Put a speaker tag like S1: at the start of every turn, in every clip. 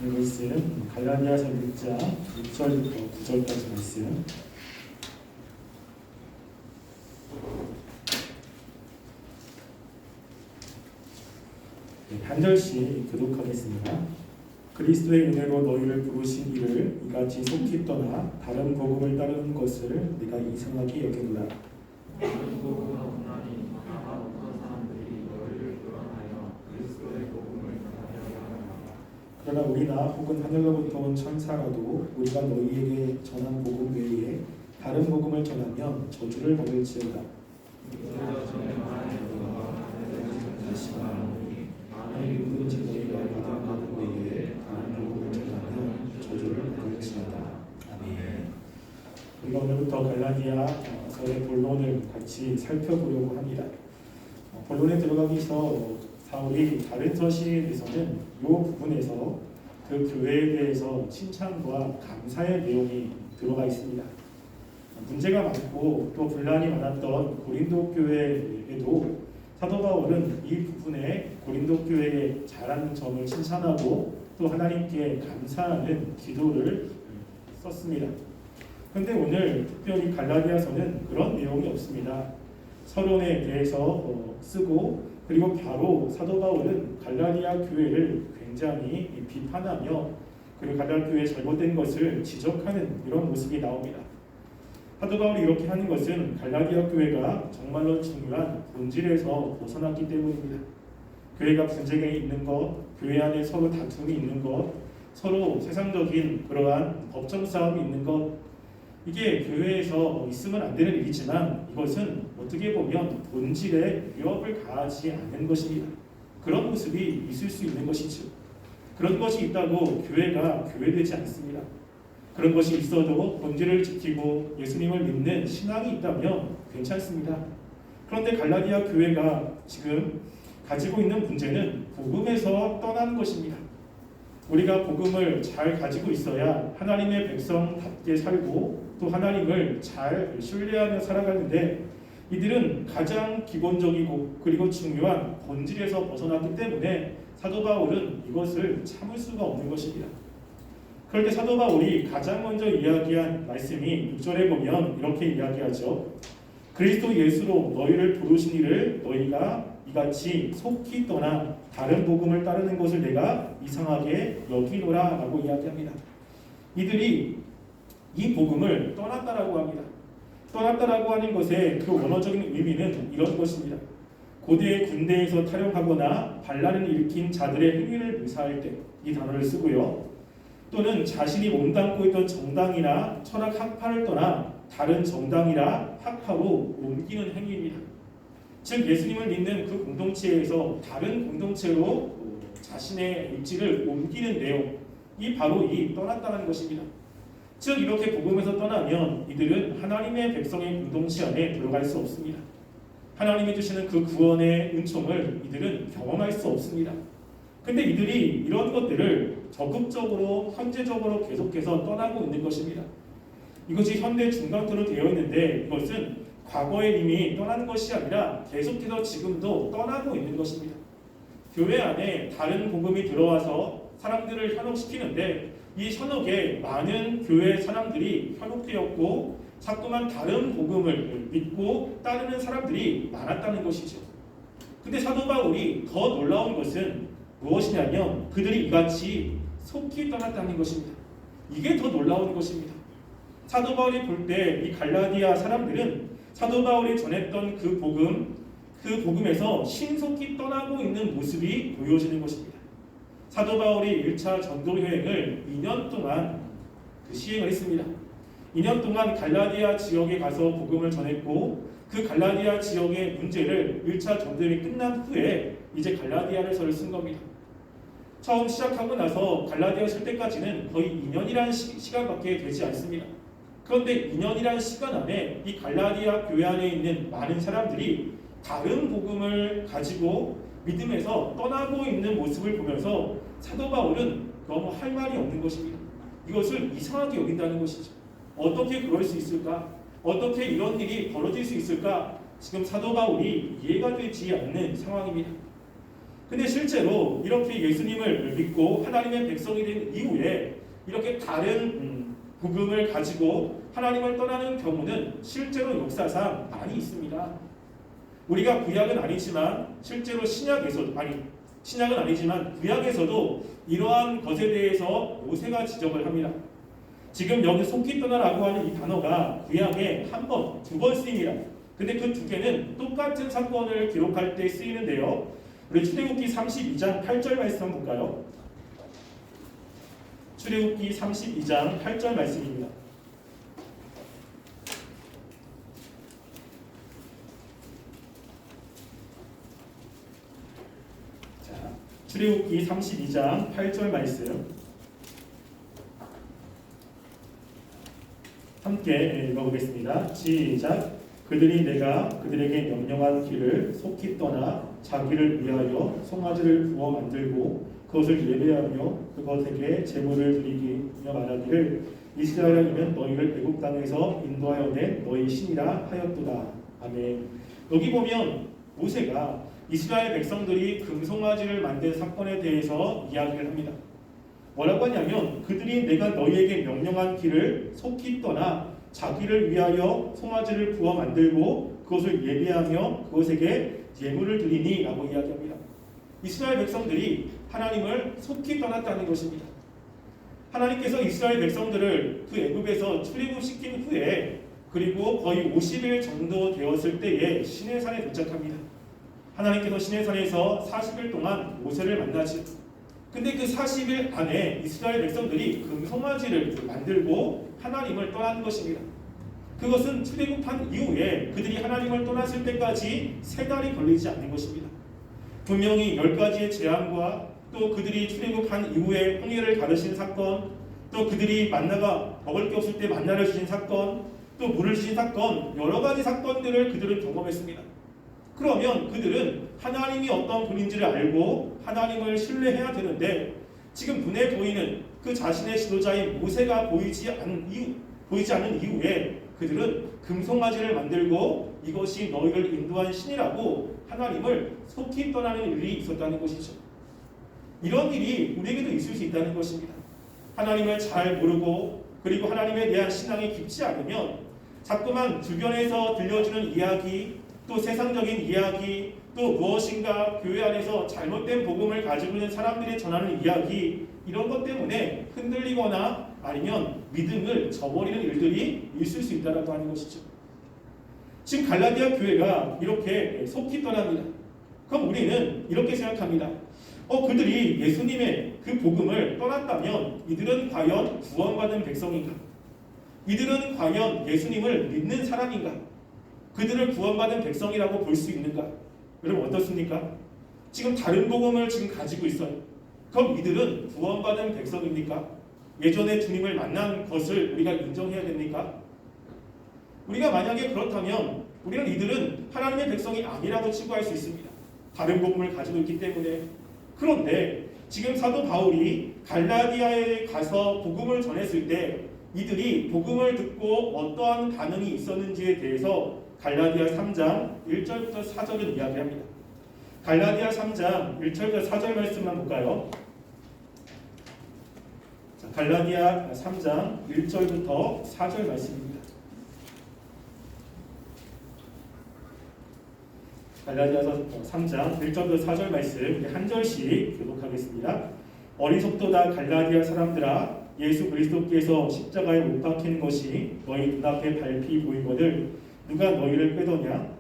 S1: 오늘 말씀 갈라디아서 6장 6절부터 9절까지 말씀. 한 절씩 교독하겠습니다. 그리스도의 은혜로 너희를 부르신 이를 이같이 속히 떠나 다른 복음을 따르는 것을 내가 이상하게 여기노라.
S2: 다른 복음은 없나니 다만 어떤 사람들이 너희를 끌어나여 그리스도의 복음을 전하려 하느니라.
S1: 그러나 우리나 혹은 하늘로부터 온 천사라도 우리가 너희에게 전한 복음 외에 다른 복음을 전하면 저주를 받을지어다.
S2: 이제야 전에 말한 너가 하늘에서 전하시니
S1: 만일 누구든지 너희가 받은 복음 외에 다른 복음을 전하면 저주를 받을지어다. 아멘. 우리가 오늘부터 갈라디아서의 본론을 같이 살펴보려고 합니다. 본론에 들어가기 전 사울이 다른 서신에서는 이 부분에서 그 교회에 대해서 칭찬과 감사의 내용이 들어가 있습니다. 문제가 많고 또 분란이 많았던 고린도 교회에도 사도 바울은 이 부분에 고린도 교회의 잘하는 점을 칭찬하고 또 하나님께 감사하는 기도를 썼습니다. 그런데 오늘 특별히 갈라디아서는 그런 내용이 없습니다. 서론에 대해서 쓰고 그리고 바로 사도 바울은 갈라디아 교회를 굉장히 비판하며 그리고 갈라디아 교회의 잘못된 것을 지적하는 이런 모습이 나옵니다. 사도 바울이 이렇게 하는 것은 갈라디아 교회가 정말로 중요한 본질에서 벗어났기 때문입니다. 교회가 분쟁이 있는 것, 교회 안에 서로 다툼이 있는 것, 서로 세상적인 그러한 법정 싸움이 있는 것, 이게 교회에서 있으면 안 되는 일이지만 이것은 어떻게 보면 본질에 위협을 가하지 않는 것입니다. 그런 모습이 있을 수 있는 것이죠. 그런 것이 있다고 교회가 교회되지 않습니다. 그런 것이 있어도 본질을 지키고 예수님을 믿는 신앙이 있다면 괜찮습니다. 그런데 갈라디아 교회가 지금 가지고 있는 문제는 복음에서 떠나는 것입니다. 우리가 복음을 잘 가지고 있어야 하나님의 백성답게 살고 또 하나님을 잘 신뢰하며 살아가는데 이들은 가장 기본적이고 그리고 중요한 본질에서 벗어났기 때문에 사도 바울은 이것을 참을 수가 없는 것입니다. 그런데 사도 바울이 가장 먼저 이야기한 말씀이 6절에 보면 이렇게 이야기하죠. 그리스도 예수로 너희를 부르신 이를 너희가 이같이 속히 떠나 다른 복음을 따르는 것을 내가 이상하게 여기노라 라고 이야기합니다. 이들이 이 복음을 떠났다라고 합니다. 떠났다라고 하는 것의 그 원어적인 의미는 이런 것입니다. 고대 군대에서 탈영하거나 반란을 일으킨 자들의 행위를 묘사할 때 이 단어를 쓰고요. 또는 자신이 몸담고 있던 정당이나 철학 학파를 떠나 다른 정당이나 학파로 옮기는 행위입니다. 즉 예수님을 믿는 그 공동체에서 다른 공동체로 자신의 입지를 옮기는 내용이 바로 이 떠났다는 것입니다. 즉 이렇게 복음에서 떠나면 이들은 하나님의 백성의 공동체 안에 들어갈 수 없습니다. 하나님이 주시는 그 구원의 은총을 이들은 경험할 수 없습니다. 근데 이들이 이런 것들을 적극적으로 현재적으로 계속해서 떠나고 있는 것입니다. 이것이 현대 중간토로 되어 있는데 이것은 과거에 이미 떠난 것이 아니라 계속해서 지금도 떠나고 있는 것입니다. 교회 안에 다른 복음이 들어와서 사람들을 현혹시키는데 이 현혹에 많은 교회 사람들이 현혹되었고 자꾸만 다른 복음을 믿고 따르는 사람들이 많았다는 것이죠. 근데 사도 바울이 더 놀라운 것은 무엇이냐면 그들이 이같이 속히 떠났다는 것입니다. 이게 더 놀라운 것입니다. 사도 바울이 볼 때 이 갈라디아 사람들은 사도 바울이 전했던 그 복음에서 신속히 떠나고 있는 모습이 보여지는 것입니다. 사도 바울이 1차 전도 여행을 2년 동안 시행을 했습니다. 2년 동안 갈라디아 지역에 가서 복음을 전했고 그 갈라디아 지역의 문제를 1차 전도 여행이 끝난 후에 이제 갈라디아서를 쓴 겁니다. 처음 시작하고 나서 갈라디아 쓸 때까지는 거의 2년이라는 시간밖에 되지 않습니다. 그런데 2년이라는 시간 안에 이 갈라디아 교회 안에 있는 많은 사람들이 다른 복음을 가지고 믿음에서 떠나고 있는 모습을 보면서 사도 바울은 너무 할 말이 없는 것입니다. 이것을 이상하게 여긴다는 것이죠. 어떻게 그럴 수 있을까? 어떻게 이런 일이 벌어질 수 있을까? 지금 사도 바울이 이해가 되지 않는 상황입니다. 근데 실제로 이렇게 예수님을 믿고 하나님의 백성이 된 이후에 이렇게 다른 복음을 가지고 하나님을 떠나는 경우는 실제로 역사상 많이 있습니다. 우리가 구약은 아니지만 실제로 신약은 아니지만 구약에서도 이러한 것에 대해서 모세가 지적을 합니다. 지금 여기 속히 떠나라고 하는 이 단어가 구약에 한 번, 두 번 쓰입니다. 근데 그 두 개는 똑같은 사건을 기록할 때 쓰이는데요. 우리 출애굽기 32장 8절 말씀 한번 볼까요? 출애굽기 32장 8절 말씀입니다. 자, 출애굽기 32장 8절 말씀 함께 읽어보겠습니다. 시작. 그들이 내가 그들에게 명령한 길을 속히 떠나 자기를 위하여 송아지를 구워 만들고 그것을 예배하며 그것에게 제물을 드리며 말하기를 이스라엘이면 너희를 애굽 땅에서 인도하여 낸 너희 신이라 하였도다. 아멘. 여기 보면 모세가 이스라엘 백성들이 금송아지를 만든 사건에 대해서 이야기를 합니다. 뭐라고 하냐면 그들이 내가 너희에게 명령한 길을 속히 떠나 자기를 위하여 송아지를 구워 만들고 그것을 예배하며 그것에게 예물을 드리니 라고 이야기합니다. 이스라엘 백성들이 하나님을 속히 떠났다는 것입니다. 하나님께서 이스라엘 백성들을 그 애굽에서 출애굽시킨 후에 그리고 거의 50일 정도 되었을 때에 시내산에 도착합니다. 하나님께서 시내산에서 40일 동안 모세를 만나죠. 근데 그 40일 안에 이스라엘 백성들이 금송아지를 만들고 하나님을 떠난 것입니다. 그것은 출애굽한 이후에 그들이 하나님을 떠났을 때까지 3달이 걸리지 않는 것입니다. 분명히 10가지의 재앙과 또 그들이 출애굽한 이후에 홍해를 가르신 사건, 또 그들이 만나가 먹을 게 없을 때 만나를 주신 사건, 또 물을 주신 사건, 여러 가지 사건들을 그들은 경험했습니다. 그러면 그들은 하나님이 어떤 분인지를 알고 하나님을 신뢰해야 되는데 지금 눈에 보이는 그 자신의 지도자인 모세가 보이지 않는 이후에 그들은 금송아지를 만들고 이것이 너희를 인도한 신이라고 하나님을 속히 떠나는 일이 있었다는 것이죠. 이런 일이 우리에게도 있을 수 있다는 것입니다. 하나님을 잘 모르고 그리고 하나님에 대한 신앙이 깊지 않으면 자꾸만 주변에서 들려주는 이야기, 또 세상적인 이야기, 또 무엇인가 교회 안에서 잘못된 복음을 가지고 있는 사람들이 전하는 이야기, 이런 것 때문에 흔들리거나 아니면 믿음을 저버리는 일들이 있을 수 있다고 하는 것이죠. 지금 갈라디아 교회가 이렇게 속히 떠납니다. 그럼 우리는 이렇게 생각합니다. 그들이 예수님의 그 복음을 떠났다면 이들은 과연 구원받은 백성인가? 이들은 과연 예수님을 믿는 사람인가? 그들을 구원받은 백성이라고 볼 수 있는가? 여러분 어떻습니까? 지금 다른 복음을 지금 가지고 있어요. 그럼 이들은 구원받은 백성입니까? 예전에 주님을 만난 것을 우리가 인정해야 됩니까? 우리가 만약에 그렇다면 우리는 이들은 하나님의 백성이 아니라고 치부할 수 있습니다. 다른 복음을 가지고 있기 때문에. 그런데 지금 사도 바울이 갈라디아에 가서 복음을 전했을 때 이들이 복음을 듣고 어떠한 반응이 있었는지에 대해서 갈라디아 3장 1절부터 4절을 이야기합니다. 갈라디아 3장 1절부터 4절 말씀만 볼까요? 자, 갈라디아 3장 1절부터 4절 말씀입니다. 갈라디아서 3장 1절부터 4절 말씀 한 절씩 교독하겠습니다. 어리석도다 갈라디아 사람들아, 예수 그리스도께서 십자가에 못 박힌 것이 너희 눈앞에 밝히 보이거늘 누가 너희를 꾀더냐?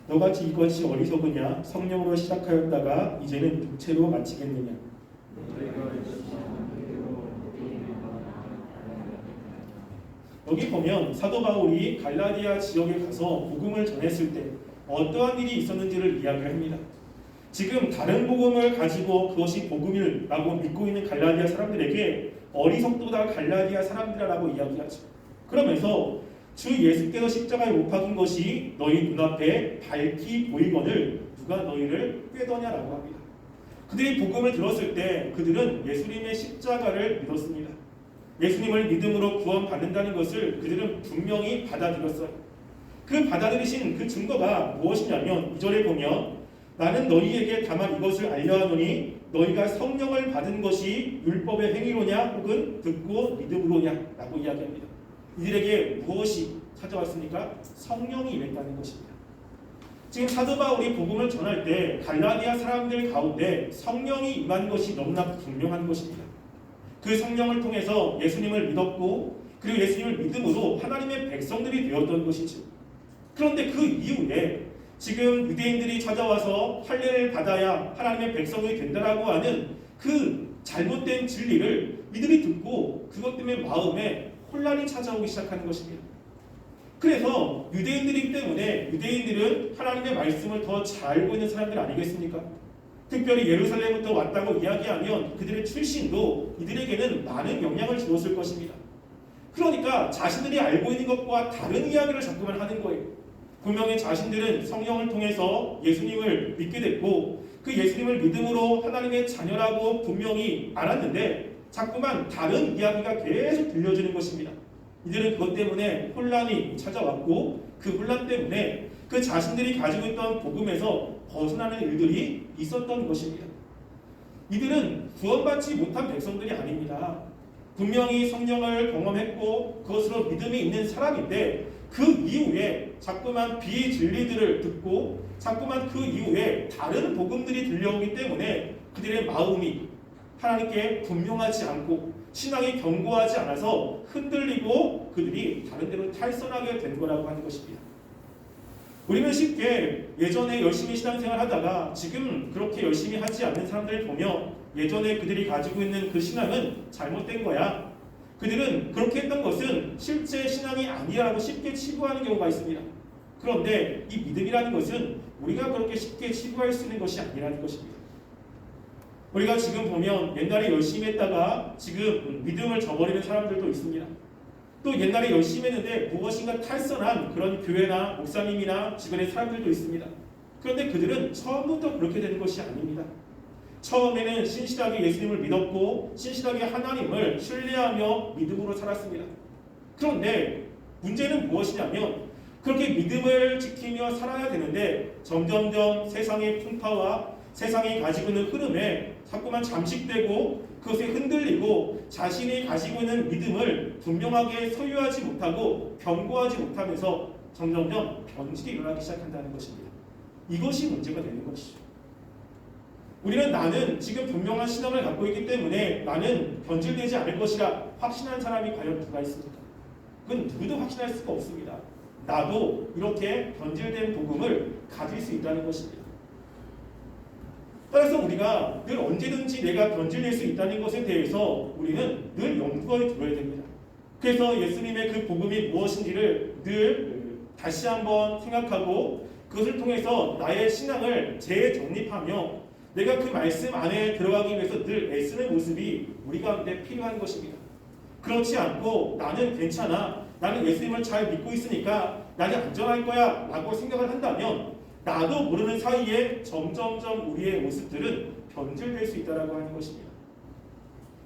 S1: 너같이 이것이 어리석으냐? 성령으로 시작하였다가 이제는 육체로 마치겠느냐? 여기 보면 사도 바울이 갈라디아 지역에 가서 복음을 전했을 때 어떠한 일이 있었는지를 이야기합니다. 지금 다른 복음을 가지고 그것이 복음이라고 믿고 있는 갈라디아 사람들에게 어리석도다 갈라디아 사람들이라고 이야기하죠. 그러면서 주 예수께서 십자가에 못 박은 것이 너희 눈앞에 밝히 보이거늘 누가 너희를 꾀더냐라고 합니다. 그들이 복음을 들었을 때 그들은 예수님의 십자가를 믿었습니다. 예수님을 믿음으로 구원받는다는 것을 그들은 분명히 받아들였어요. 그 받아들이신 그 증거가 무엇이냐면 2절에 보면 나는 너희에게 다만 이것을 알려하노니 너희가 성령을 받은 것이 율법의 행위로냐 혹은 듣고 믿음으로냐 라고 이야기합니다. 이들에게 무엇이 찾아왔습니까? 성령이 임했다는 것입니다. 지금 사도 바울이 복음을 전할 때 갈라디아 사람들 가운데 성령이 임한 것이 너무나 분명한 것입니다. 그 성령을 통해서 예수님을 믿었고 그리고 예수님을 믿음으로 하나님의 백성들이 되었던 것이죠. 그런데 그 이후에 지금 유대인들이 찾아와서 할례를 받아야 하나님의 백성이 된다라고 하는 그 잘못된 진리를 이들이 듣고 그것 때문에 마음에 혼란이 찾아오기 시작하는 것입니다. 그래서 유대인들이기 때문에 유대인들은 하나님의 말씀을 더 잘 알고 있는 사람들 아니겠습니까? 특별히 예루살렘부터 왔다고 이야기하면 그들의 출신도 이들에게는 많은 영향을 주었을 것입니다. 그러니까 자신들이 알고 있는 것과 다른 이야기를 자꾸만 하는 거예요. 분명히 자신들은 성령을 통해서 예수님을 믿게 됐고 그 예수님을 믿음으로 하나님의 자녀라고 분명히 알았는데 자꾸만 다른 이야기가 계속 들려주는 것입니다. 이들은 그것 때문에 혼란이 찾아왔고 그 혼란 때문에 그 자신들이 가지고 있던 복음에서 벗어나는 일들이 있었던 것입니다. 이들은 구원받지 못한 백성들이 아닙니다. 분명히 성령을 경험했고 그것으로 믿음이 있는 사람인데 그 이후에 자꾸만 비진리들을 듣고 자꾸만 그 이후에 다른 복음들이 들려오기 때문에 그들의 마음이 하나님께 분명하지 않고 신앙이 견고하지 않아서 흔들리고 그들이 다른 데로 탈선하게 된 거라고 하는 것입니다. 우리는 쉽게 예전에 열심히 신앙생활 하다가 지금 그렇게 열심히 하지 않는 사람들을 보며 예전에 그들이 가지고 있는 그 신앙은 잘못된 거야. 그들은 그렇게 했던 것은 실제 신앙이 아니라고 쉽게 치부하는 경우가 있습니다. 그런데 이 믿음이라는 것은 우리가 그렇게 쉽게 치부할 수 있는 것이 아니라는 것입니다. 우리가 지금 보면 옛날에 열심히 했다가 지금 믿음을 저버리는 사람들도 있습니다. 또 옛날에 열심히 했는데 무엇인가 탈선한 그런 교회나 목사님이나 주변의 사람들도 있습니다. 그런데 그들은 처음부터 그렇게 되는 것이 아닙니다. 처음에는 신실하게 예수님을 믿었고 신실하게 하나님을 신뢰하며 믿음으로 살았습니다. 그런데 문제는 무엇이냐면 그렇게 믿음을 지키며 살아야 되는데 점점점 세상의 풍파와 세상이 가지고 있는 흐름에 자꾸만 잠식되고 그것에 흔들리고 자신이 가지고 있는 믿음을 분명하게 소유하지 못하고 견고하지 못하면서 점점점 변질이 일어나기 시작한다는 것입니다. 이것이 문제가 되는 것이죠. 우리는 나는 지금 분명한 신앙을 갖고 있기 때문에 나는 변질되지 않을 것이라 확신한 사람이 과연 누가 있습니까? 그건 누구도 확신할 수가 없습니다. 나도 이렇게 변질된 복음을 가질 수 있다는 것입니다. 따라서 우리가 늘 언제든지 내가 변질될 수 있다는 것에 대해서 우리는 늘 염두에 두어야 됩니다. 그래서 예수님의 그 복음이 무엇인지를 늘 다시 한번 생각하고 그것을 통해서 나의 신앙을 재정립하며 내가 그 말씀 안에 들어가기 위해서 늘 애쓰는 모습이 우리 가운데 필요한 것입니다. 그렇지 않고 나는 괜찮아, 나는 예수님을 잘 믿고 있으니까 나는 안전할 거야 라고 생각을 한다면 나도 모르는 사이에 점점점 우리의 모습들은 변질될 수 있다고 하는 것입니다.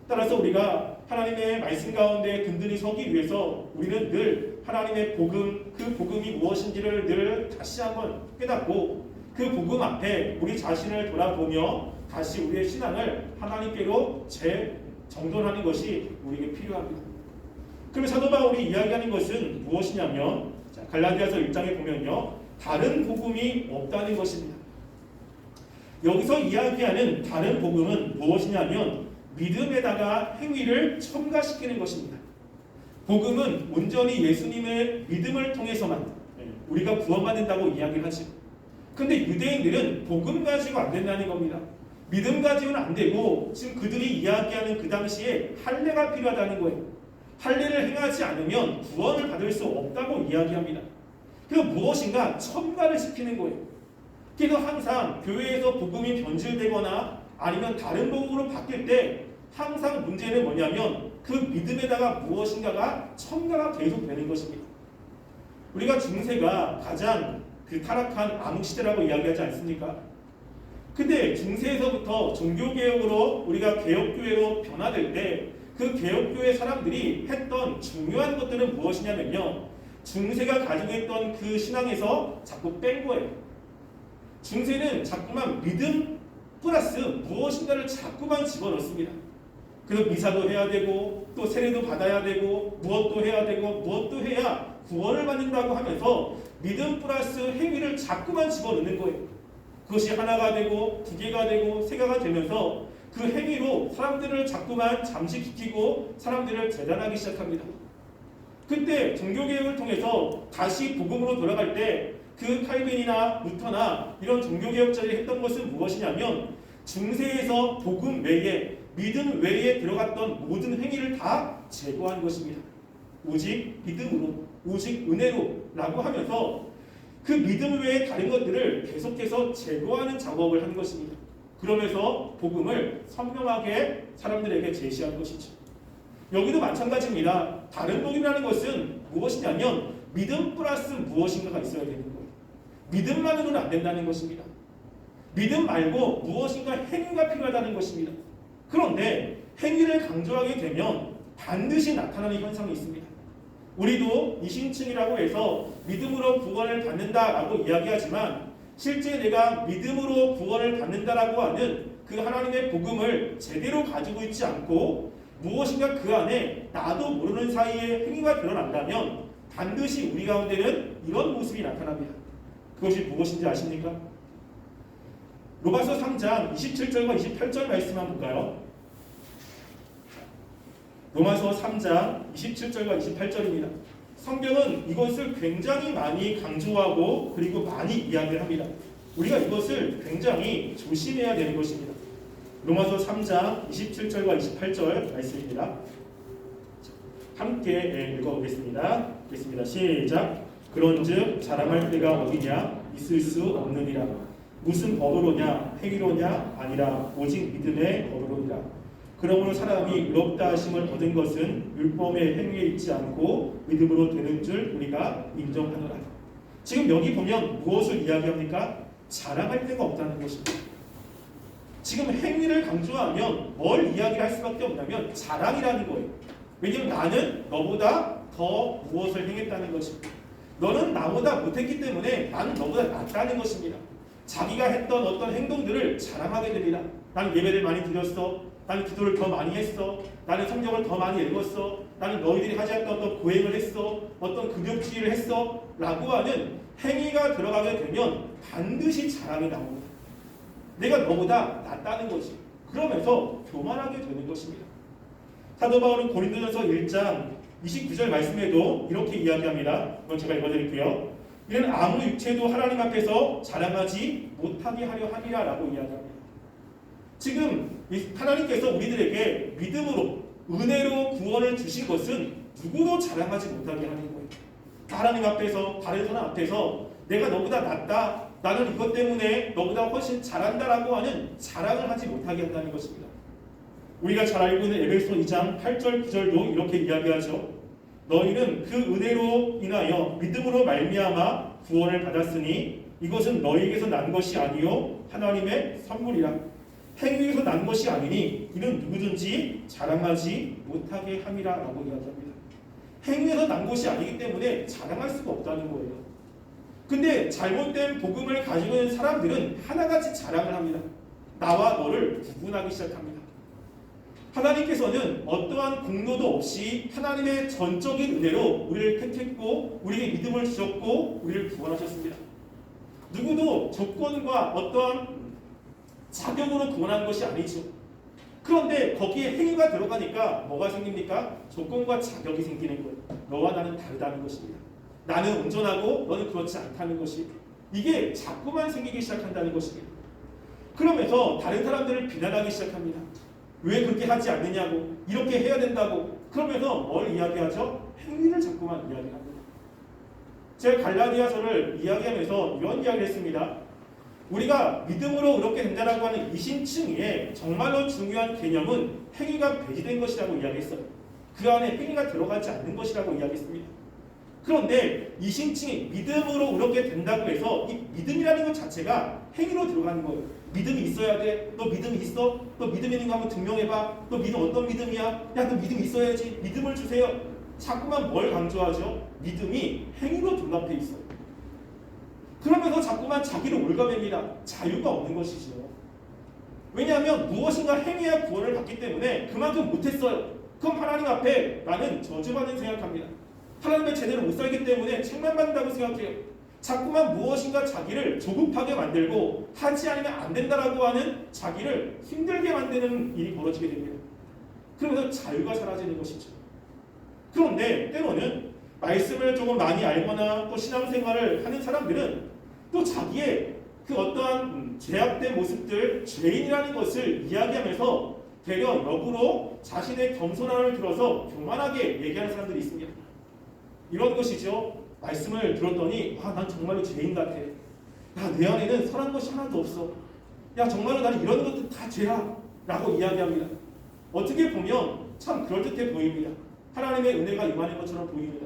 S1: 따라서 우리가 하나님의 말씀 가운데 든든히 서기 위해서 우리는 늘 하나님의 복음, 그 복음이 무엇인지를 늘 다시 한번 깨닫고 그 복음 앞에 우리 자신을 돌아보며 다시 우리의 신앙을 하나님께로 재정돈하는 것이 우리에게 필요합니다. 그럼 사도 바울이 이야기하는 것은 무엇이냐면 갈라디아서 1장에 보면요. 다른 복음이 없다는 것입니다. 여기서 이야기하는 다른 복음은 무엇이냐면 믿음에다가 행위를 첨가시키는 것입니다. 복음은 온전히 예수님의 믿음을 통해서만 우리가 구원받는다고 이야기를 하죠. 그런데 유대인들은 복음 가지고 안 된다는 겁니다. 믿음 가지고는 안 되고 지금 그들이 이야기하는 그 당시에 할례가 필요하다는 거예요. 할례를 행하지 않으면 구원을 받을 수 없다고 이야기합니다. 그래서 무엇인가 첨가를 시키는 거예요. 그래서 항상 교회에서 복음이 변질되거나 아니면 다른 복음으로 바뀔 때 항상 문제는 뭐냐면 그 믿음에다가 무엇인가가 첨가가 계속 되는 것입니다. 우리가 중세가 가장 그 타락한 암흑시대라고 이야기하지 않습니까? 근데 중세에서부터 종교개혁으로 우리가 개혁교회로 변화될 때
S3: 그 개혁교회 사람들이 했던 중요한 것들은 무엇이냐면요, 중세가 가지고 있던 그 신앙에서 자꾸 뺀 거예요. 중세는 자꾸만 믿음 플러스 무엇인가를 자꾸만 집어넣습니다. 그래서 미사도 해야 되고 또 세례도 받아야 되고 무엇도 해야 되고 무엇도 해야 구원을 받는다고 하면서 믿음 플러스 행위를 자꾸만 집어넣는 거예요. 그것이 하나가 되고 두 개가 되고 세 개가 되면서 그 행위로 사람들을 자꾸만 잠식시키고 사람들을 재단하기 시작합니다. 그때 종교개혁을 통해서 다시 복음으로 돌아갈 때 그 칼빈이나 루터나 이런 종교개혁자들이 했던 것은 무엇이냐면 중세에서 복음 외에 믿음 외에 들어갔던 모든 행위를 다 제거한 것입니다. 오직 믿음으로, 오직 은혜로 라고 하면서 그 믿음 외에 다른 것들을 계속해서 제거하는 작업을 한 것입니다. 그러면서 복음을 선명하게 사람들에게 제시한 것이죠. 여기도 마찬가지입니다. 다른 복음이라는 것은 무엇이냐면 믿음 플러스 무엇인가가 있어야 되는 거예요. 믿음만으로는 안 된다는 것입니다. 믿음 말고 무엇인가 행위가 필요하다는 것입니다. 그런데 행위를 강조하게 되면 반드시 나타나는 현상이 있습니다. 우리도 이신층이라고 해서 믿음으로 구원을 받는다라고 이야기하지만 실제 내가 믿음으로 구원을 받는다라고 하는 그 하나님의 복음을 제대로 가지고 있지 않고 무엇인가 그 안에 나도 모르는 사이에 행위가 드러난다면 반드시 우리 가운데는 이런 모습이 나타납니다. 그것이 무엇인지 아십니까? 로마서 3장 27절과 28절 말씀 한번 볼까요? 로마서 3장 27절과 28절입니다. 성경은 이것을 굉장히 많이 강조하고 그리고 많이 이야기를 합니다. 우리가 이것을 굉장히 조심해야 되는 것입니다. 로마서 3장 27절과 28절 말씀입니다. 함께 읽어보겠습니다. 읽겠습니다. 시작. 그런즉 자랑할 때가 어디냐? 있을 수 없느니라. 무슨 법으로냐? 행위로냐? 아니라 오직 믿음의 법으로니라. 그러므로 사람이 의롭다 하심을 얻은 것은 율법의 행위에 있지 않고 믿음으로 되는 줄 우리가 인정하노라. 지금 여기 보면 무엇을 이야기합니까? 자랑할 데가 없다는 것입니다. 지금 행위를 강조하면 뭘 이야기를 할 수밖에 없냐면 자랑이라는 거예요. 왜냐하면 나는 너보다 더 무엇을 행했다는 것입니다. 너는 나보다 못했기 때문에 나는 너보다 낫다는 것입니다. 자기가 했던 어떤 행동들을 자랑하게 됩니다. 나는 예배를 많이 드렸어. 나는 기도를 더 많이 했어. 나는 성경을 더 많이 읽었어. 나는 너희들이 하지 않던 어떤 고행을 했어. 어떤 금욕주의를 했어. 라고 하는 행위가 들어가게 되면 반드시 자랑이 나옵니다. 내가 너보다 낫다는 것이. 그러면서 교만하게 되는 것입니다. 사도 바울은 고린도전서 1장 29절 말씀에도 이렇게 이야기합니다. 이건 제가 읽어드릴게요. 이는 아무 육체도 하나님 앞에서 자랑하지 못하게 하려 함이라 라고 이야기합니다. 지금 하나님께서 우리들에게 믿음으로 은혜로 구원을 주신 것은 누구도 자랑하지 못하게 하는 거예요. 하나님 앞에서 다른 사람 앞에서 내가 너보다 낫다, 나는 이것 때문에 너보다 훨씬 잘한다라고 하는 자랑을 하지 못하게 한다는 것입니다. 우리가 잘 알고 있는 에베소 2장 8절 9절도 이렇게 이야기하죠. 너희는 그 은혜로 인하여 믿음으로 말미암아 구원을 받았으니 이것은 너희에게서 난 것이 아니요 하나님의 선물이라. 행위에서 난 것이 아니니 이는 누구든지 자랑하지 못하게 함이라 라고 이야기합니다. 행위에서 난 것이 아니기 때문에 자랑할 수가 없다는 거예요. 근데 잘못된 복음을 가지고 있는 사람들은 하나같이 자랑을 합니다. 나와 너를 구분하기 시작합니다. 하나님께서는 어떠한 공로도 없이 하나님의 전적인 은혜로 우리를 택했고 우리에게 믿음을 주셨고 우리를 구원하셨습니다. 누구도 조건과 어떠한 자격으로 구원한 것이 아니죠. 그런데 거기에 행위가 들어가니까 뭐가 생깁니까? 조건과 자격이 생기는 거예요. 너와 나는 다르다는 것입니다. 나는 온전하고 너는 그렇지 않다는 것이, 이게 자꾸만 생기기 시작한다는 것입니다. 그러면서 다른 사람들을 비난하기 시작합니다. 왜 그렇게 하지 않느냐고, 이렇게 해야 된다고. 그러면서 뭘 이야기하죠? 행위를 자꾸만 이야기합니다. 제가 갈라디아서를 이야기하면서 이런 이야기를 했습니다. 우리가 믿음으로 그렇게 된다라고 하는 이신층에 정말로 중요한 개념은 행위가 배제된 것이라고 이야기했어요. 그 안에 행위가 들어가지 않는 것이라고 이야기했습니다. 그런데 이신칭이 믿음으로 그렇게 된다고 해서 이 믿음이라는 것 자체가 행위로 들어가는 거예요. 믿음이 있어야 돼. 너 믿음이 있어? 너 믿음 있는 거 한번 증명해봐. 너 믿음 어떤 믿음이야? 야, 너 믿음 있어야지. 믿음을 주세요. 자꾸만 뭘 강조하죠? 믿음이 행위로 dunap해 있어요. 그러면서 자꾸만 자기를 올가맵니다. 자유가 없는 것이죠. 왜냐하면 무엇인가 행해야 구원을 받기 때문에 그만큼 못했어요. 그럼 하나님 앞에 나는 저주받는 생각합니다. 하나님의 제대로 못 살기 때문에 책망받는다고 생각해요. 자꾸만 무엇인가 자기를 조급하게 만들고 하지 않으면 안 된다라고 하는 자기를 힘들게 만드는 일이 벌어지게 됩니다. 그러면서 자유가 사라지는 것이죠. 그런데 때로는 말씀을 조금 많이 알거나 또 신앙생활을 하는 사람들은 또 자기의 그 어떠한 죄악된 모습들, 죄인이라는 것을 이야기하면서 되려 역으로 자신의 겸손함을 들어서 교만하게 얘기하는 사람들이 있습니다. 이런 것이죠. 말씀을 들었더니 난 정말로 죄인 같아. 야, 내 안에는 선한 것이 하나도 없어. 야, 정말로 나는 이런 것도 다 죄야 라고 이야기합니다. 어떻게 보면 참 그럴듯해 보입니다. 하나님의 은혜가 임하는 것처럼 보입니다.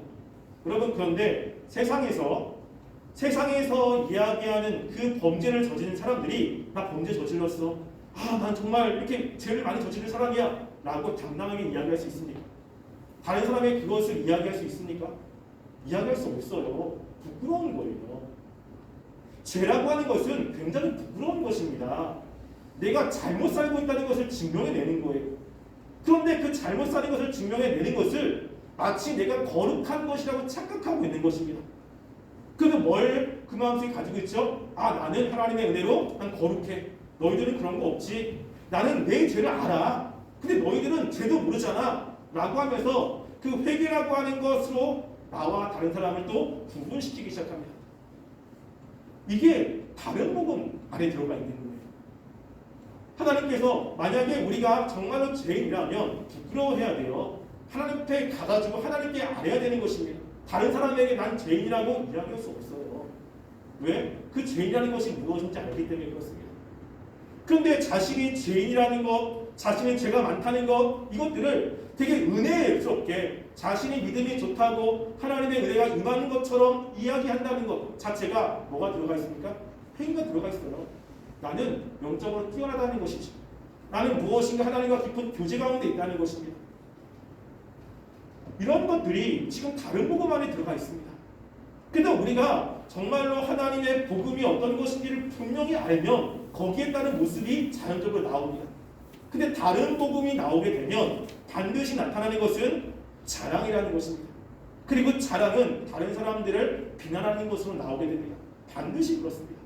S3: 여러분, 그런데 세상에서 이야기하는 그 범죄를 저지른 사람들이 나 범죄 저질렀어. 난 정말 이렇게 죄를 많이 저지른 사람이야 라고 당당하게 이야기할 수 있습니까? 다른 사람의 그것을 이야기할 수 있습니까? 이야기할 수 없어요. 부끄러운 거예요. 죄라고 하는 것은 굉장히 부끄러운 것입니다. 내가 잘못 살고 있다는 것을 증명해내는 거예요. 그런데 그 잘못 사는 것을 증명해내는 것을 마치 내가 거룩한 것이라고 착각하고 있는 것입니다. 그래서 뭘 그 마음속에 가지고 있죠? 나는 하나님의 은혜로 난 거룩해. 너희들은 그런 거 없지. 나는 내 죄를 알아. 근데 너희들은 죄도 모르잖아. 라고 하면서 그 회개라고 하는 것으로 나와 다른 사람을 또 구분시키기 시작합니다. 이게 다른 복음 안에 들어가 있는 거예요. 하나님께서 만약에 우리가 정말로 죄인이라면 부끄러워해야 돼요. 하나님 앞에 가가지고 하나님께 알아야 되는 것입니다. 다른 사람에게 난 죄인이라고 이야기할 수 없어요. 왜? 그 죄인이라는 것이 무엇인지 알기 때문에 그렇습니다. 그런데 자신이 죄인이라는 것, 자신의 죄가 많다는 것, 이것들을 되게 은혜스럽게 자신이 믿음이 좋다고 하나님의 은혜가 임하는 것처럼 이야기한다는 것 자체가 뭐가 들어가 있습니까? 행위가 들어가 있어요. 나는 영적으로 뛰어나다는 것이죠. 나는 무엇인가 하나님과 깊은 교제 가운데 있다는 것입니다. 이런 것들이 지금 다른 복음 안에 들어가 있습니다. 그래서 우리가 정말로 하나님의 복음이 어떤 것인지를 분명히 알면 거기에 따른 모습이 자연적으로 나옵니다. 근데 다른 복음이 나오게 되면 반드시 나타나는 것은 자랑이라는 것입니다. 그리고 자랑은 다른 사람들을 비난하는 것으로 나오게 됩니다. 반드시 그렇습니다.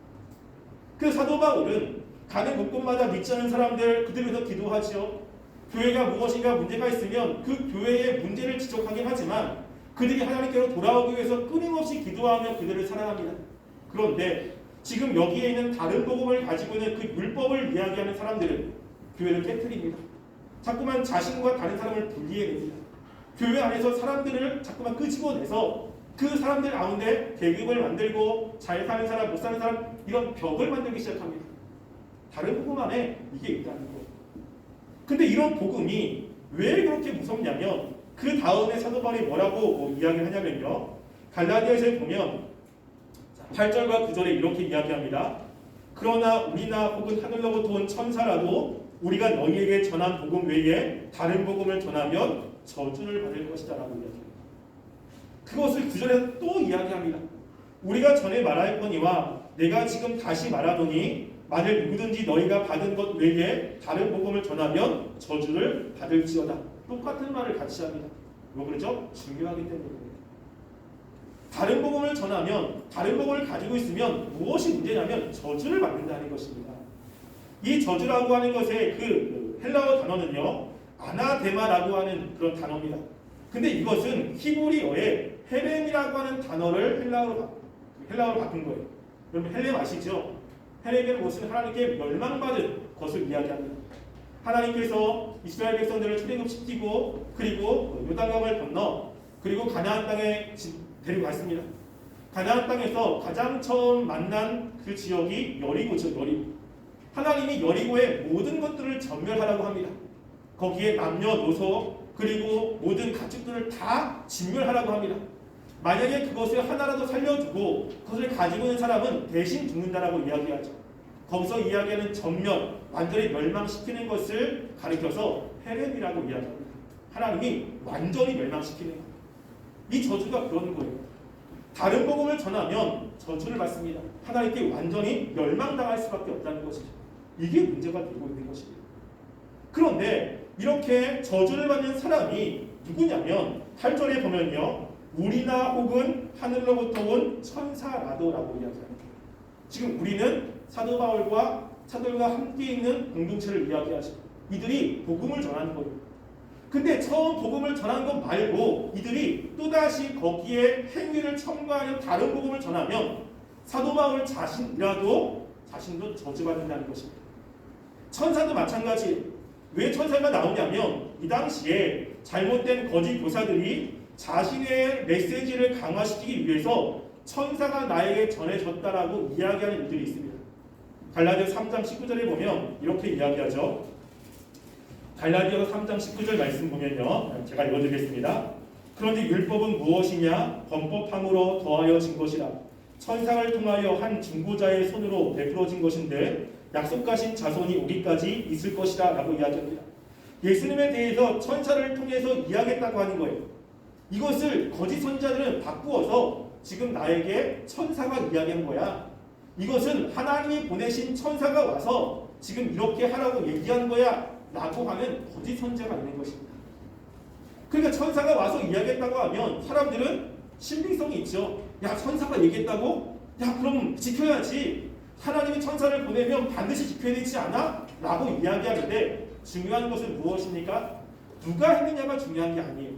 S3: 그 사도 바울은 가는 곳곳마다 믿지 않는 사람들 그들을 위해서 기도하지요. 교회가 무엇인가 문제가 있으면 그 교회의 문제를 지적하긴 하지만 그들이 하나님께로 돌아오기 위해서 끊임없이 기도하며 그들을 사랑합니다. 그런데 지금 여기에 있는 다른 복음을 가지고 있는 그 율법을 이야기하는 사람들은 교회를 깨트립니다. 자꾸만 자신과 다른 사람을 분리해냅니다. 교회 안에서 사람들을 자꾸만 끄집어내서 그 사람들 가운데 계급을 만들고 잘 사는 사람, 못 사는 사람 이런 벽을 만들기 시작합니다. 다른 복음 안에 이게 있다는 거예요. 근데 이런 복음이 왜 그렇게 무섭냐면 그 다음에 사도 바울이 뭐라고 이야기를 하냐면요. 갈라디아서에 보면 8절과 9절에 이렇게 이야기합니다. 그러나 우리나 혹은 하늘로부터 온 천사라도 우리가 너희에게 전한 복음 외에 다른 복음을 전하면 저주를 받을 것이다 라고 이야기합니다. 그것을 9절에서 또 이야기합니다. 우리가 전에 말하였거니와 내가 지금 다시 말하노니 만일 누구든지 너희가 받은 것 외에 다른 복음을 전하면 저주를 받을지어다. 똑같은 말을 같이 합니다. 왜 그러죠? 중요하기 때문입니다. 다른 복음을 전하면, 다른 복음을 가지고 있으면 무엇이 문제냐면 저주를 받는다는 것입니다. 이 저주라고 하는 것의 그 헬라어 단어는요, 아나데마라고 하는 그런 단어입니다. 근데 이것은 히브리어의 헬렘이라고 하는 단어를 헬라어로 바꾼 거예요. 여러분 헬렘 아시죠? 헬렘은 무슨 하나님께 멸망받은 것을 이야기합니다. 하나님께서 이스라엘 백성들을 출애굽시키고 그리고 요단강을 건너 그리고 가나안 땅에 데려갔습니다. 가나안 땅에서 가장 처음 만난 그 지역이 여리고죠. 여리고. 하나님이 여리고의 모든 것들을 전멸하라고 합니다. 거기에 남녀노소 그리고 모든 가축들을 다 진멸하라고 합니다. 만약에 그것을 하나라도 살려두고 그것을 가지고 있는 사람은 대신 죽는다라고 이야기하죠. 거기서 이야기하는 전면, 완전히 멸망시키는 것을 가리켜서 헤렘이라고 이야기합니다. 하나님이 완전히 멸망시키는 거예요. 이 저주가 그런 거예요. 다른 복음을 전하면 저주를 받습니다. 하나님께 완전히 멸망당할 수밖에 없다는 것이죠. 이게 문제가 되고 있는 것입니다. 그런데 이렇게 저주를 받는 사람이 누구냐면 8절에 보면요. 우리나 혹은 하늘로부터 온 천사라도라고 이야기합니다. 지금 우리는 사도 바울과 사도들과 함께 있는 공동체를 이야기하죠. 이들이 복음을 전하는 거예요. 근데 처음 복음을 전하는 것 말고 이들이 또다시 거기에 행위를 첨가하는 다른 복음을 전하면 사도 바울 자신이라도 자신도 저주받는다는 것입니다. 천사도 마찬가지. 왜 천사가 나오냐면 이 당시에 잘못된 거짓 교사들이 자신의 메시지를 강화시키기 위해서 천사가 나에게 전해졌다라고 이야기하는 일들이 있습니다. 갈라디아 3장 19절에 보면 이렇게 이야기하죠. 갈라디아 3장 19절 말씀 보면요. 제가 읽어드리겠습니다. 그런데 율법은 무엇이냐? 범법함으로 더하여 진 것이라. 천사를 통하여 한 중보자의 손으로 베풀어진 것인데 약속하신 자손이 오기까지 있을 것이다 라고 이야기합니다. 예수님에 대해서 천사를 통해서 이야기했다고 하는 거예요. 이것을 거짓 선지자들은 바꾸어서 지금 나에게 천사가 이야기한 거야. 이것은 하나님이 보내신 천사가 와서 지금 이렇게 하라고 얘기한 거야 라고 하는 거짓 선지자가 있는 것입니다. 그러니까 천사가 와서 이야기했다고 하면 사람들은 신빙성이 있죠. 야, 천사가 얘기했다고? 야, 그럼 지켜야지. 하나님이 천사를 보내면 반드시 지켜야 되지 않아? 라고 이야기하는데 중요한 것은 무엇입니까? 누가 했느냐가 중요한 게 아니에요.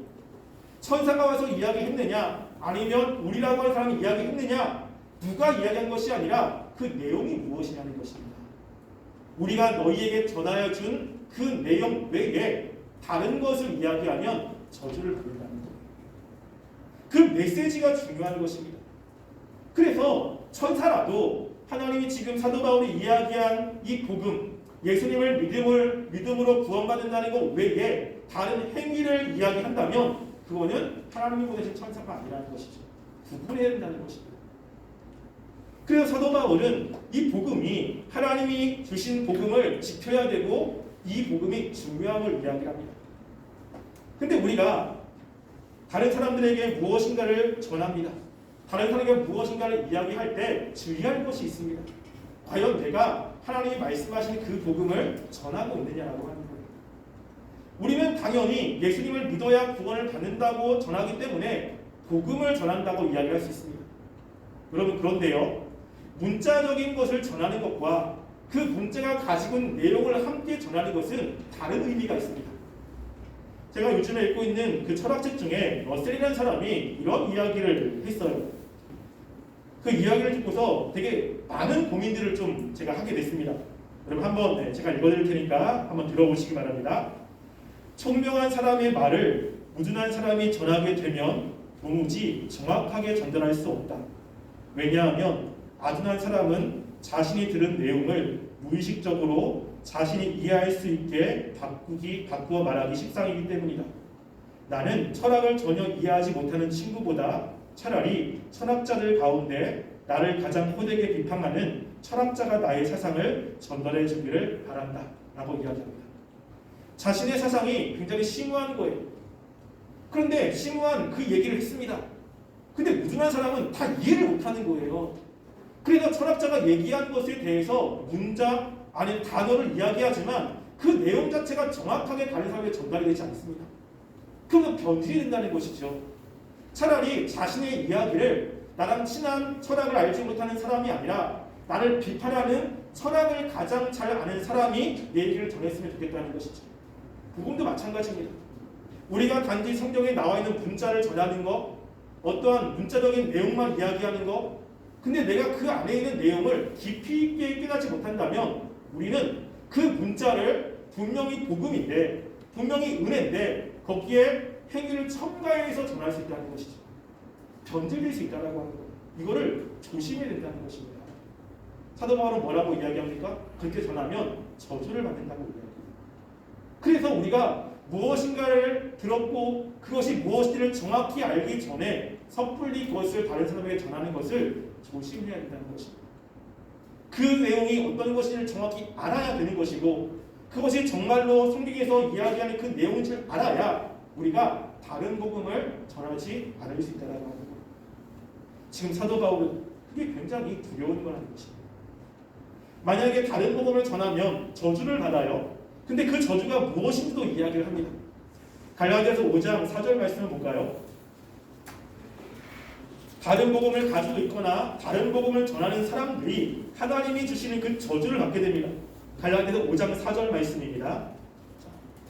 S3: 천사가 와서 이야기했느냐 아니면 우리라고 하는 사람이 이야기했느냐 누가 이야기한 것이 아니라 그 내용이 무엇이냐는 것입니다. 우리가 너희에게 전하여 준 그 내용 외에 다른 것을 이야기하면 저주를 받는다는 거예요. 그 메시지가 중요한 것입니다. 그래서 천사라도 하나님이 지금 사도 바울이 이야기한 이 복음, 예수님을 믿음으로 구원받는다는 것 외에 다른 행위를 이야기한다면 그거는 하나님이 보내신 천사가 아니라는 것이죠. 구분해야 된다는 것입니다. 그래서 사도 바울은 이 복음이 하나님이 주신 복음을 지켜야 되고 이 복음이 중요함을 이야기합니다. 근데 우리가 다른 사람들에게 무엇인가를 전합니다. 다른 사람에게 무엇인가를 이야기할 때 주의할 것이 있습니다. 과연 내가 하나님이 말씀하신 그 복음을 전하고 있느냐라고 하는 거예요. 우리는 당연히 예수님을 믿어야 구원을 받는다고 전하기 때문에 복음을 전한다고 이야기할 수 있습니다. 여러분 그런데요. 문자적인 것을 전하는 것과 그 문자가 가지고 있는 내용을 함께 전하는 것은 다른 의미가 있습니다. 제가 요즘에 읽고 있는 그 철학책 중에 러셀이라는 사람이 이런 이야기를 했어요. 그 이야기를 듣고서 되게 많은 고민들을 좀 제가 하게 됐습니다. 여러분 한번 제가 읽어드릴 테니까 한번 들어보시기 바랍니다. 총명한 사람의 말을 무둔한 사람이 전하게 되면 도무지 정확하게 전달할 수 없다. 왜냐하면 아둔한 사람은 자신이 들은 내용을 무의식적으로 자신이 이해할 수 있게 바꾸어 말하기 십상이기 때문이다. 나는 철학을 전혀 이해하지 못하는 친구보다 차라리 철학자들 가운데 나를 가장 호되게 비판하는 철학자가 나의 사상을 전달해 주기를 바란다 라고 이야기합니다. 자신의 사상이 굉장히 심오한 거예요. 그런데 심오한 그 얘기를 했습니다. 근데 무중한 사람은 다 이해를 못하는 거예요. 그래서 철학자가 얘기한 것에 대해서 문장 아니 단어를 이야기하지만 그 내용 자체가 정확하게 다른 사람에게 전달이 되지 않습니다. 그러면 변질이 된다는 것이죠. 차라리 자신의 이야기를 나랑 친한 철학을 알지 못하는 사람이 아니라 나를 비판하는 철학을 가장 잘 아는 사람이 내 얘기를 전했으면 좋겠다는 것이죠. 복음도 마찬가지입니다. 우리가 단지 성경에 나와 있는 문자를 전하는 것, 어떠한 문자적인 내용만 이야기하는 것, 근데 내가 그 안에 있는 내용을 깊이 있게 깨닫지 못한다면 우리는 그 문자를 분명히 복음인데 분명히 은혜인데 거기에 행위를 첨가해서 전할 수 있다는 것이죠. 변질될 수 있다는 거예요. 이거를 조심해야 된다는 것입니다. 사도 바울은 뭐라고 이야기합니까? 그렇게 전하면 저주를 받는다고 이야기합니다. 그래서 우리가 무엇인가를 들었고 그것이 무엇인지를 정확히 알기 전에 섣불리 그것을 다른 사람에게 전하는 것을 조심해야 된다는 것입니다. 그 내용이 어떤 것인지를 정확히 알아야 되는 것이고 그것이 정말로 성경에서 이야기하는 그 내용을 알아야 우리가 다른 복음을 전하지 않을 수 있다는 겁니다. 지금 사도 바울은 그게 굉장히 두려운 거라는 것입니다. 만약에 다른 복음을 전하면 저주를 받아요. 근데 그 저주가 무엇인지도 이야기를 합니다. 갈라디아서 5장 4절 말씀을 볼까요? 다른 복음을 가지고 있거나 다른 복음을 전하는 사람들이 하나님이 주시는 그 저주를 받게 됩니다. 갈라디아서 5장 4절 말씀입니다.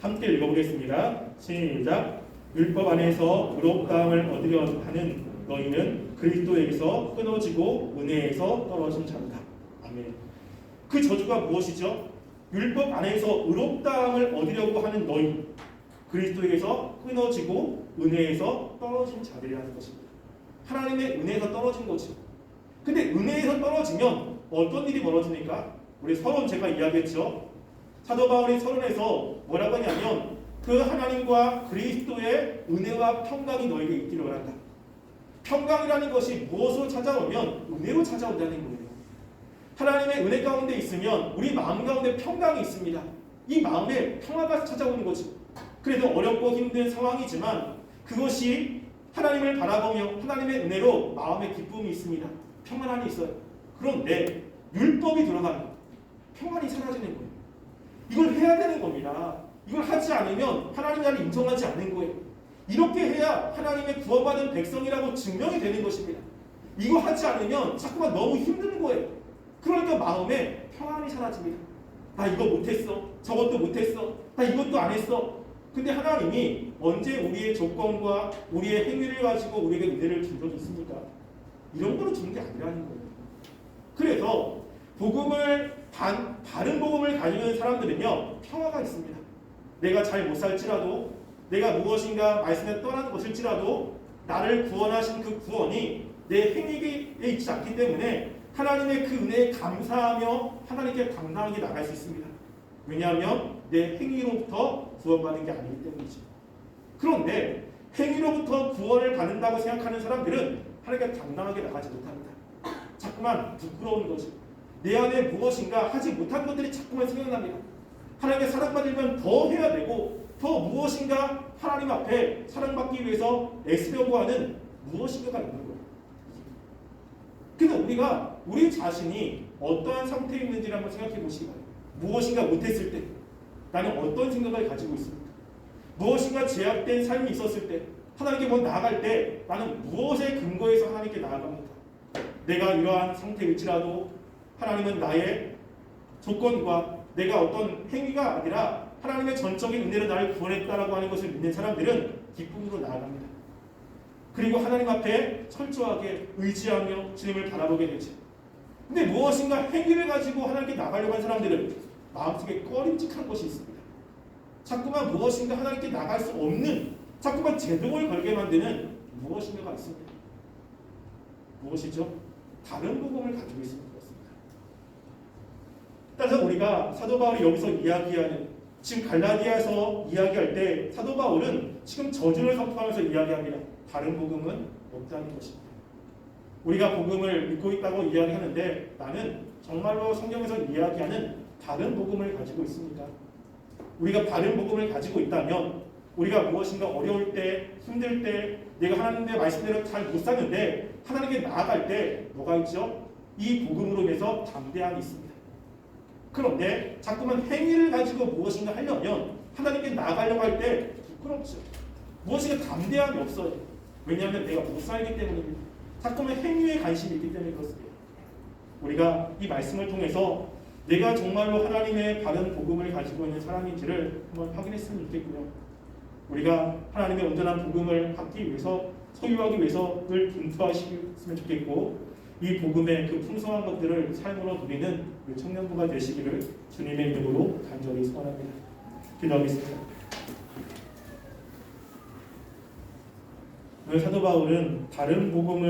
S3: 함께 읽어보겠습니다. 시작. 율법 안에서 의롭다함을 얻으려 하는 너희는 그리스도에게서 끊어지고 은혜에서 떨어진 자로다. 아멘. 그 저주가 무엇이죠? 율법 안에서 의롭다함을 얻으려고 하는 너희, 그리스도에게서 끊어지고 은혜에서 떨어진 자들이라는 것입니다. 하나님의 은혜에서 떨어진 거죠. 근데 은혜에서 떨어지면 어떤 일이 벌어집니까? 우리 서론 제가 이야기했죠. 사도 바울이 서론에서 뭐라고 하냐면 그 하나님과 그리스도의 은혜와 평강이 너에게 있기를 원한다. 평강이라는 것이 무엇으로 찾아오면 은혜로 찾아온다는 거예요. 하나님의 은혜 가운데 있으면 우리 마음 가운데 평강이 있습니다. 이 마음에 평화가 찾아오는 거죠. 그래도 어렵고 힘든 상황이지만 그것이 하나님을 바라보며 하나님의 은혜로 마음에 기쁨이 있습니다. 평안함이 있어요. 그런데 율법이 들어가면 평안이 사라지는 거예요. 이걸 해야 되는 겁니다. 이걸 하지 않으면 하나님 나를 인정하지 않는 거예요. 이렇게 해야 하나님의 구원받은 백성이라고 증명이 되는 것입니다. 이거 하지 않으면 자꾸만 너무 힘든 거예요. 그러니까 마음에 평안이 사라집니다. 나 이거 못했어. 저것도 못했어. 나 이것도 안 했어. 근데 하나님이 언제 우리의 조건과 우리의 행위를 가지고 우리에게 은혜를 줬습니까? 이런 거로 주는 게 아니라는 거예요. 그래서 바른 복음을 가지고 있는 사람들은요, 평화가 있습니다. 내가 잘 못 살지라도, 내가 무엇인가 말씀에 떠나는 것일지라도 나를 구원하신 그 구원이 내 행위에 있지 않기 때문에 하나님의 그 은혜에 감사하며 하나님께 당당하게 나갈 수 있습니다. 왜냐하면 내 행위로부터 구원받은 게 아니기 때문이죠. 그런데 행위로부터 구원을 받는다고 생각하는 사람들은 하나님께 당당하게 나가지 못합니다. 자꾸만 부끄러운 거죠. 내 안에 무엇인가 하지 못한 것들이 자꾸만 생각납니다. 하나님께 사랑받으려면 더 해야 되고 더 무엇인가 하나님 앞에 사랑받기 위해서 애쓰려고 하는 무엇인가가 있는 거예요. 그래서 우리가 우리 자신이 어떠한 상태에 있는지를 한번 생각해 보시기 바랍니다. 무엇인가 못했을 때 나는 어떤 생각을 가지고 있습니까? 무엇인가 제약된 삶이 있었을 때 하나님께 먼저 나아갈 때 나는 무엇에 근거해서 하나님께 나아갑니까? 내가 이러한 상태일지라도 하나님은 나의 조건과 내가 어떤 행위가 아니라 하나님의 전적인 은혜로 나를 구원했다라고 하는 것을 믿는 사람들은 기쁨으로 나아갑니다. 그리고 하나님 앞에 철저하게 의지하며 주님을 바라보게 되죠. 근데 무엇인가 행위를 가지고 하나님께 나가려고 하는 사람들은 마음속에 꺼림직한 것이 있습니다. 자꾸만 무엇인가 하나님께 나갈 수 없는, 자꾸만 제동을 걸게 만드는 무엇인가가 있습니다. 무엇이죠? 다른 복음을 가지고 있습니다. 따라서 우리가 사도 바울이 여기서 이야기하는, 지금 갈라디아에서 이야기할 때 사도 바울은 지금 저주를 선포하면서 이야기합니다. 다른 복음은 없다는 것입니다. 우리가 복음을 믿고 있다고 이야기하는데 나는 정말로 성경에서 이야기하는 다른 복음을 가지고 있습니다. 우리가 다른 복음을 가지고 있다면 우리가 무엇인가 어려울 때, 힘들 때, 내가 하나님의 말씀대로 잘 못 사는데 하나님께 나아갈 때 뭐가 있죠? 이 복음으로 인해서 담대함이 있습니다. 그런데 자꾸만 행위를 가지고 무엇인가 하려면 하나님께 나아가려고 할 때 부끄럽죠. 무엇인가 담대함이 없어요. 왜냐하면 내가 못 살기 때문입니다. 자꾸만 행위에 관심이 있기 때문에 그렇습니다. 우리가 이 말씀을 통해서 내가 정말로 하나님의 바른 복음을 가지고 있는 사람인지를 한번 확인했으면 좋겠고요. 우리가 하나님의 온전한 복음을 받기 위해서, 소유하기 위해서 늘 분투하시면 좋겠고, 이 복음의 그 풍성한 것들을 삶으로 누리는 우리 청년부가 되시기를 주님의 이름으로 간절히 소원합니다. 기도하겠습니다. 오늘 사도 바울은 다른 복음을